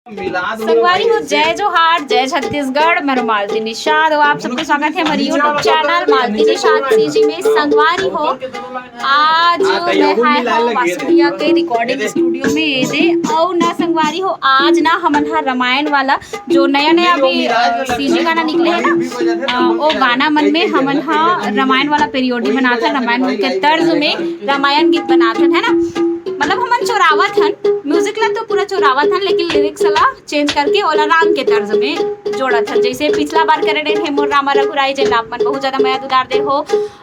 संगवारी हो, जय जोहार, जय छत्तीसगढ़। मैं मालती निषाद और आप सबका स्वागत है हमारे यूट्यूब चैनल मालती निषाद सीजी में। संगवारी हो, आज मैं है वासुकिया के रिकॉर्डिंग स्टूडियो में ये दे और ना संगवारी हो, आज ना हमन हा रामायण वाला जो नया नया अभी सीजी गाना निकले है ना, वो गाना मन में हमन हा रामायण वाला पीरियोडी बनाते हैं, रामायण के तर्ज में रामायण गीत बनाते हैं ना। मतलब हमन चोरावत हन, म्यूजिक ला तो पूरा चोरावत हन, लेकिन लिरिक्स ला चेंज करके ओला राम के तर्ज में जोड़त हन। जैसे पिछला बार करे रहे हे मोर रामा रघुराई जे आप मन बहुत ज्यादा माया दुलार दे हो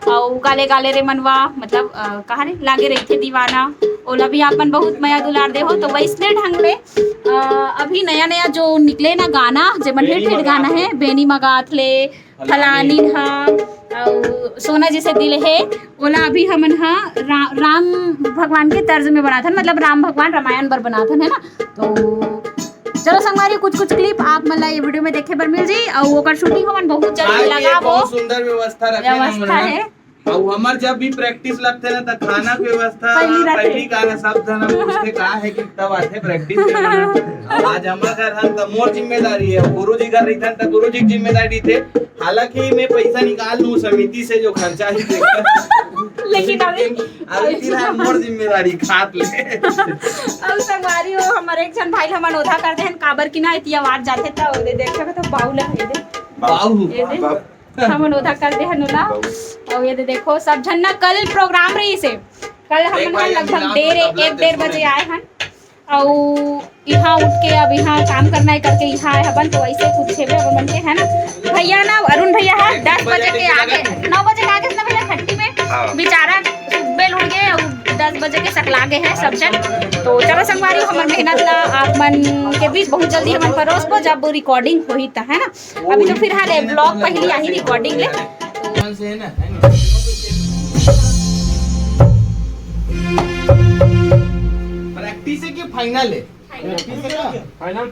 और गाले गाले रे मनवा, मतलब कहा रे लागे रही थे दीवाना, ओला भी आप मन बहुत माया दुलार दे हो। तो वैसने ढंग ले अभी नया नया जो निकले ना गाना, जे मन हिट हिट गाना है, बेनी मगाथ ले फलानी हा और सोना जैसे दिल है, ओला अभी हमन हा राम भगवान के तर्ज में बनाथन, मतलब राम भगवान रामायण बर बनाथन है ना। तो चलो संगवारी कुछ कुछ क्लिप आप मन ला ये वीडियो में देखे बर मिल जाई और ओकर शूटिंग हमन बहुत जल्दी लगा, बहुत सुंदर व्यवस्था है। और हमार जब भी प्रैक्टिस लगते ना तो खाना की व्यवस्था पहली गाना सब जन पूछते का है कि तब आते प्रैक्टिस करना। आज हमार घर हम तो मोर जिम्मेदारी है, गुरुजी घर रही तो गुरुजी की जिम्मेदारी थे। हालांकि मैं पैसा निकाल लूं समिति से जो खर्चा ही लेकिन अभी फिलहाल मोर जिम्मेदारी खात ले। अब संगवारी हो, हमारे एक जन भाई हमन ओधा करते हैं काबर की ना इतनी आवाज जाते था ओदे देखा तो बाउला है दे बाऊ हमन ओधा करते हैं नुला। और ये देखो सब जन ना, कल प्रोग्राम रही से, कल हमन लगभग 1:30 बजे आए हैं और यहाँ उठ के अब यहाँ काम करना है करके यहाँ आए हबन। तो ऐसे कुछ बन के है ना भैया ना, अरुण भैया है 10 बजे के आगे 9 बजे के आगे ना भैया खट्टी में बेचारा बेल उड़ गए और 10 बजे के सकला गए हैं सब जन। तो चलो संगवारी हमन मेहनत ला आप मन के बीच बहुत जल्दी हमन परोस को जब रिकॉर्डिंग होई था है ना। अभी तो फिलहाल है ब्लॉग पहली आई रिकॉर्डिंग ले प्रैक्टिस है कि फाइनल है? फाइनल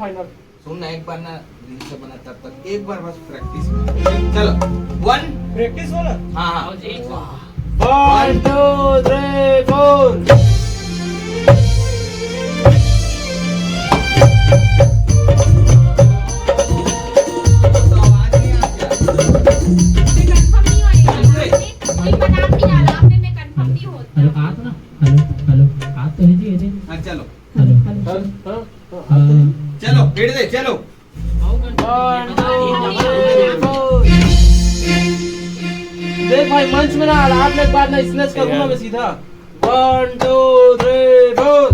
सुन ना, एक बार ना रील से बना तब तक एक बार बस प्रैक्टिस में। चलो 1 प्रैक्टिस हो ना। हाँ 1 2 3 4 चलो हिट दे चलो। देख भाई मंच में ना आप एक बार ना स्नेच करूंगा मैं सीधा 1 2 3 4।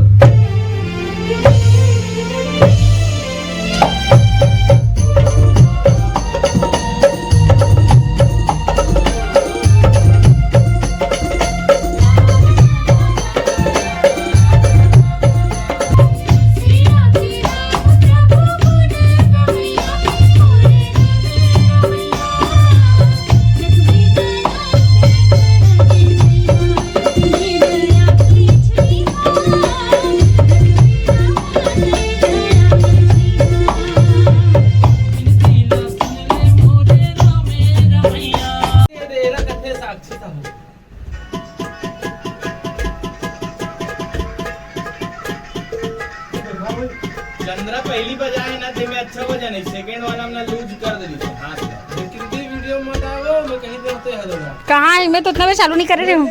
चंद्रा पहली बजाए ना ते में अच्छा बजा नहीं, सेकंड वाला हमने लूज कर दी थी हाथ में। लेकिन ये वीडियो मत आओ, मैं कहीं देखते हैं लोग कहाँ है, मैं तो उतना भी चालू नहीं कर रही हूँ।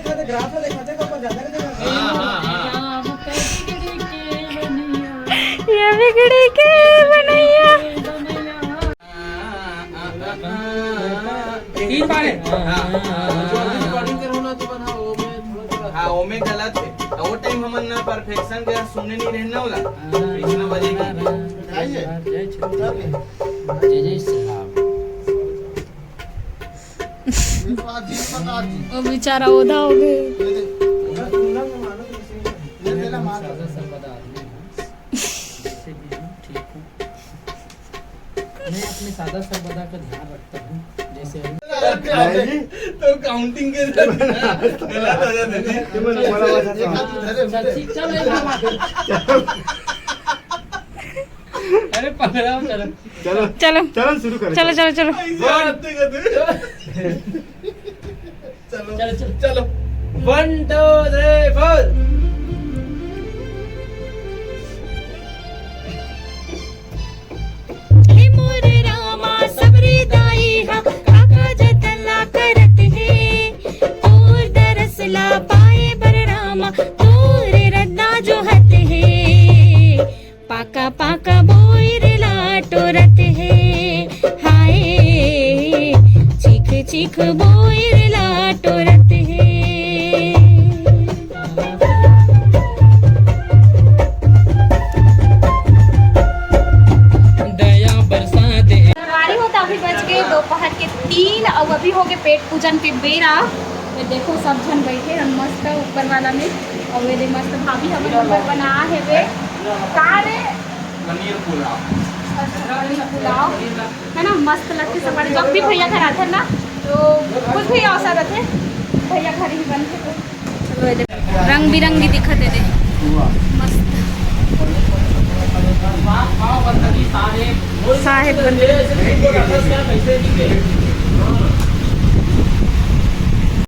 ये बिगड़ी के बनैया तीन बार है। रिकॉर्डिंग करना तो बनाओ में हाँ वो में गलत है, वो टाइम हमन ना परफेक्शन के सुनने नहीं रहना होला इतना बजेगी। वो बेचारा ओधा हो गए। मैं अपने सादा सर्वदा का ध्यान रखता हूँ, जैसे तो काउंटिंग के अरे पकड़ाओ चलो चलो चलो चलो शुरू करें चलो चलो चलो चलो चलो चलो 1 2 3 4 तोरे रद्दा जो हत है पाका पाका बोयर लाटो रत है हाय चीख चीख बोयर लाटो रत है दया बरसा दे। गाड़ी होता अभी बज गए दोपहर के 3 और अभी हो गए पेट पूजन के बेरा। ये देखो सब जन बैठे हम मस्त ऊपर वाला में और वे मस्त भाभी हमारे ऊपर बना है वे का रे पनीर पुलाव पुलाव है ना मस्त लगते सब बड़े जब भी भैया घर आते हैं ना तो कुछ भी अवसर रहते भैया घर ही बनते तो ये देखो, रंग बिरंगी दिखत है मस्त साहेब साहेब